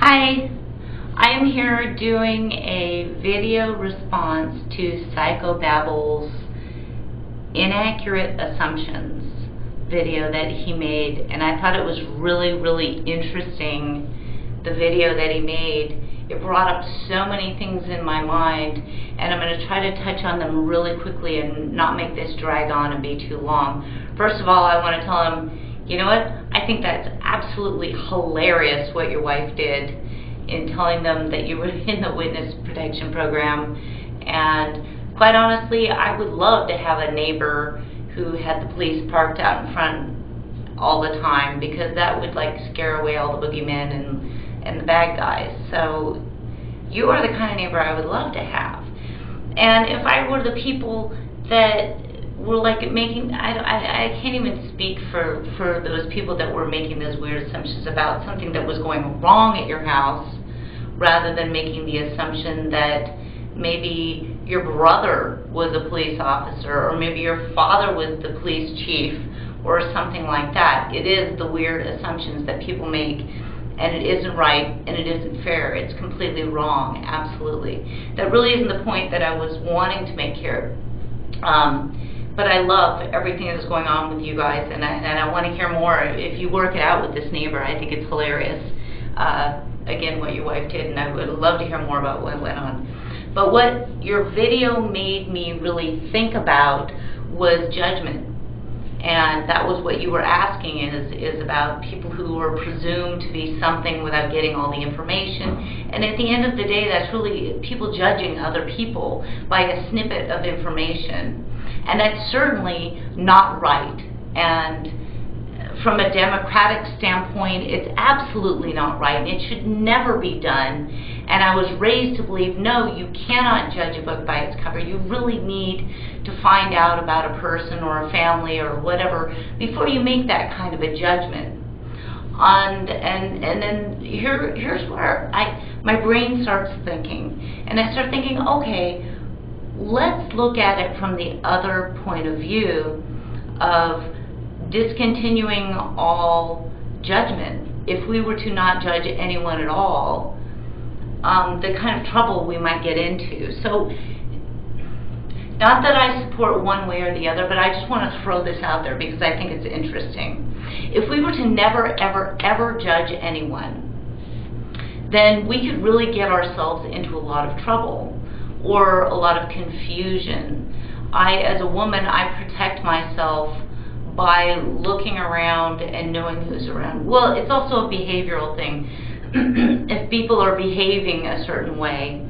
Hi, I am here doing a video response to Psychobabble's Inaccurate Assumptions video that he made, and I thought it was really interesting, the video that he made. It brought up so many things in my mind, and I'm going to try to touch on them really quickly and not make this drag on and be too long. First of all, I want to tell him, you know what, I think that's absolutely hilarious what your wife did in telling them that you were in the witness protection program. And quite honestly, I would love to have a neighbor who had the police parked out in front all the time, because that would like scare away all the boogeymen and the bad guys. So you are the kind of neighbor I would love to have. And if I were the people that were like making, I can't even speak for those people that were making those weird assumptions about something that was going wrong at your house, rather than making the assumption that maybe your brother was a police officer, or maybe your father was the police chief, or something like that. It is the weird assumptions that people make, and it isn't right, and it isn't fair. It's completely wrong, absolutely. That really isn't the point that I was wanting to make here. But I love everything that's going on with you guys, and I want to hear more. If you work it out with this neighbor, I think it's hilarious, again, what your wife did, and I would love to hear more about what went on. But what your video made me really think about was judgment. And that was what you were asking, is about people who are presumed to be something without getting all the information. And at the end of the day, that's really people judging other people by a snippet of information. And that's certainly not right. And from a democratic standpoint, it's absolutely not right, and it should never be done. And I was raised to believe, no, you cannot judge a book by its cover. You really need to find out about a person or a family or whatever before you make that kind of a judgment. And then here's where my brain starts thinking, and I start thinking, okay, let's look at it from the other point of view of discontinuing all judgment. If we were to not judge anyone at all, the kind of trouble we might get into. So, not that I support one way or the other, but I just want to throw this out there because I think it's interesting. If we were to never, ever judge anyone, then we could really get ourselves into a lot of trouble or a lot of confusion. As a woman, I protect myself by looking around and knowing who's around. Well, it's also a behavioral thing. If people are behaving a certain way,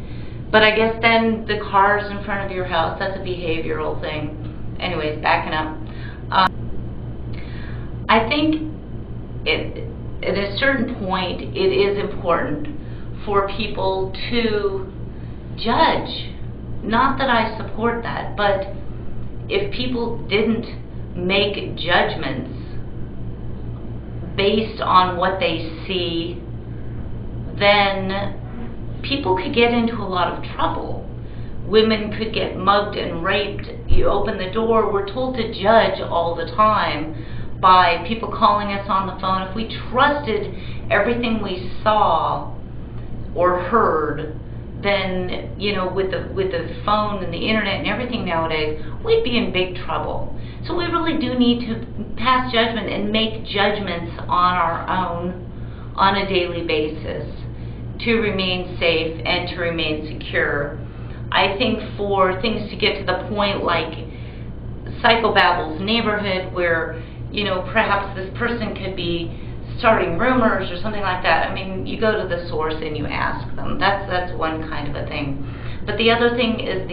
but I guess then the cars in front of your house, that's a behavioral thing. Anyways, backing up. I think at a certain point, it is important for people to judge. Not that I support that, but if people didn't make judgments based on what they see, then people could get into a lot of trouble. Women could get mugged and raped. You open the door, we're told to judge all the time by people calling us on the phone. If we trusted everything we saw or heard, then, you know, with the phone and the internet and everything nowadays, we'd be in big trouble. So we really do need to pass judgment and make judgments on our own on a daily basis to remain safe and to remain secure. I think for things to get to the point like Psychobabble's neighborhood, where, you know, perhaps this person could be starting rumors or something like that. I mean, you go to the source and you ask them. That's one kind of a thing. But the other thing is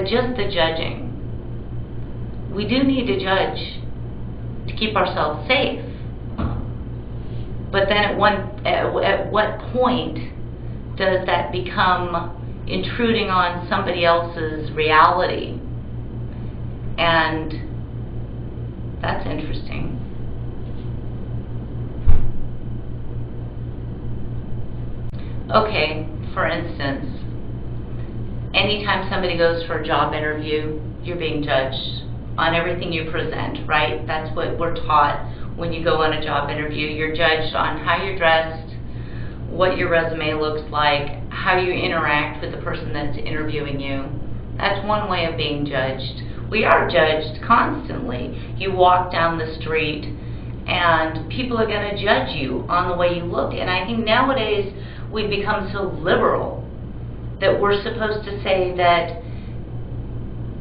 just the judging. We do need to judge to keep ourselves safe. But then at what point does that become intruding on somebody else's reality? And that's interesting. Okay, for instance, anytime somebody goes for a job interview, you're being judged on everything you present, right? That's what we're taught when you go on a job interview. You're judged on how you're dressed, what your resume looks like, how you interact with the person that's interviewing you. That's one way of being judged. We are judged constantly. You walk down the street and people are going to judge you on the way you look. And I think nowadays we've become so liberal that we're supposed to say that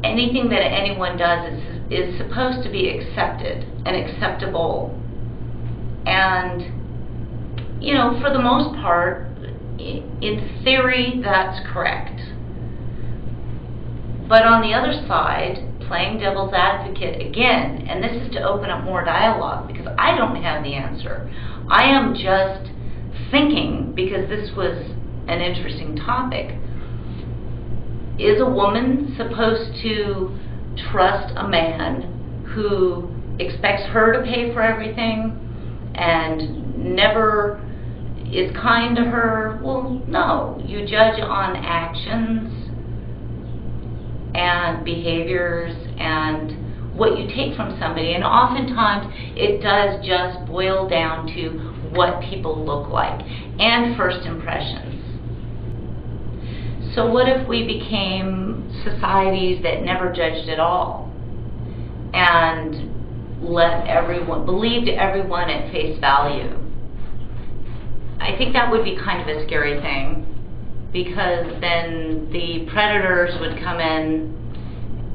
anything that anyone does is supposed to be accepted and acceptable. And, you know, for the most part, in theory, that's correct. But on the other side, playing devil's advocate again, and this is to open up more dialogue, because I don't have the answer. I am just thinking, because this was an interesting topic, is a woman supposed to trust a man who expects her to pay for everything and never is kind to her? Well, no. You judge on actions and behaviors and what you take from somebody, and oftentimes it does just boil down to what people look like and first impressions. So what if we became societies that never judged at all and believed everyone at face value? I think that would be kind of a scary thing, because then the predators would come in,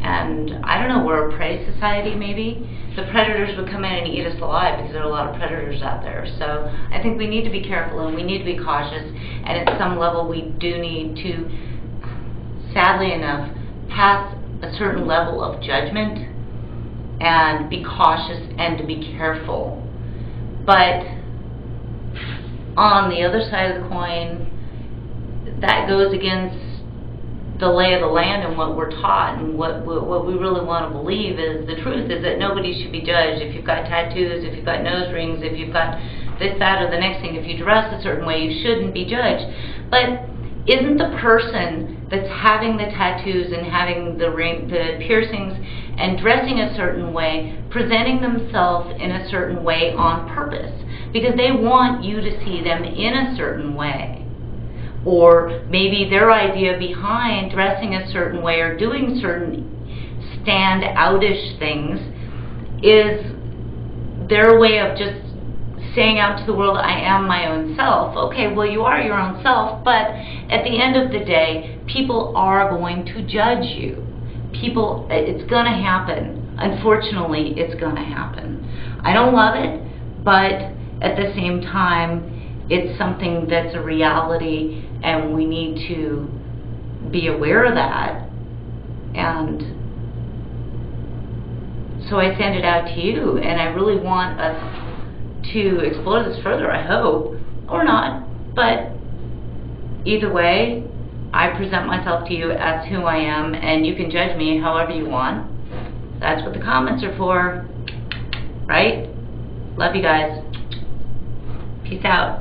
and I don't know, we're a prey society maybe? The predators would come in and eat us alive, because there are a lot of predators out there. So I think we need to be careful and we need to be cautious, and at some level we do need to, sadly enough, pass a certain level of judgment and be cautious and to be careful. But on the other side of the coin, that goes against the lay of the land and what we're taught, and what we really want to believe is the truth is that nobody should be judged. If you've got tattoos, if you've got nose rings, if you've got this, that, or the next thing, if you dress a certain way, you shouldn't be judged. But isn't the person that's having the tattoos and having the piercings and dressing a certain way, presenting themselves in a certain way on purpose? Because they want you to see them in a certain way. Or maybe their idea behind dressing a certain way or doing certain stand-outish things is their way of just saying out to the world, I am my own self. Okay, well, you are your own self, but at the end of the day, people are going to judge you. It's going to happen. Unfortunately, it's going to happen. I don't love it, but at the same time, it's something that's a reality, and we need to be aware of that. And so I send it out to you, and I really want us to explore this further, I hope, or not. But either way, I present myself to you as who I am, and you can judge me however you want. That's what the comments are for, right? Love you guys. Peace out.